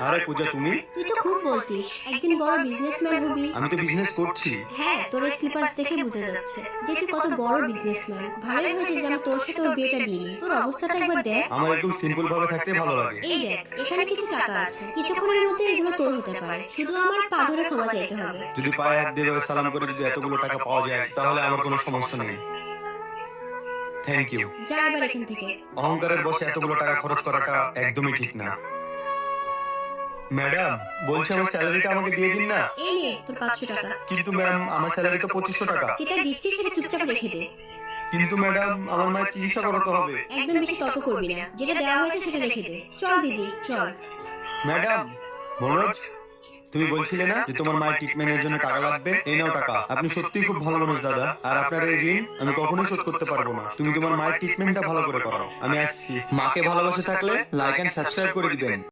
আরে পূজা, তুমি? তুই তো খুব বলতিস একদিন বড় বিজনেসম্যান হবি। আমি তো বিজনেস করছি। হ্যাঁ, তোর এই স্লিপার্স দেখে বোঝা যাচ্ছে যে তুই কত বড় বিজনেসম্যান। ভালোই হয়েছে যে আমি তোর সাথে ওর বিয়েটা দিইনি। তোর অবস্থাটা একবার দেখ। আমার একদম সিম্পল ভাবে থাকতে ভালো লাগে। এই দেখ, এখানে কিছু টাকা আছে, কিছুক্ষণের মধ্যে এগুলো তোর হতে পারে। শুধু আমার পা ধরে ক্ষমা চাইতে হবে। যদি পায়ে হাত দিয়ে সালাম করে যদি এতগুলো টাকা পাওয়া যায় তাহলে আমার কোনো সমস্যা নেই। Thank you. যা এবার এখান থেকে। অহংকারের বসে এতগুলো টাকা খরচ করাটা একদমই ঠিক না। ম্যাডাম, বলছি আমার স্যালারিটা আমাকে দিয়ে দিন না। এই নে তোর 500 টাকা। কিন্তু ম্যাম, আমার স্যালারি তো 2500 টাকা। যেটা দিচ্ছি সেটা চুপচাপ রেখে দে। কিন্তু ম্যাডাম, আমার মায়ের চিকিৎসা করাতে হবে। একদম বেশি তর্ক করবি না, যেটা দেওয়া হয়েছে সেটা রেখে দে। চল দিদি চল। ম্যাডাম, মনোজ, তুমি বলছিলে না যে তোমার মায়ের ট্রিটমেন্টের জন্য টাকা লাগবে? এই নাও টাকা। আপনি সত্যিই খুব ভালো মানুষ দাদা, আর আপনার এই ঋণ আমি কখনোই শোধ করতে পারবো না। তুমি তোমার মায়ের ট্রিটমেন্টটা ভালো করে করাও। আমি আসছি। মাকে ভালোবাসে থাকলে লাইক এন্ড সাবস্ক্রাইব করে দিবেন।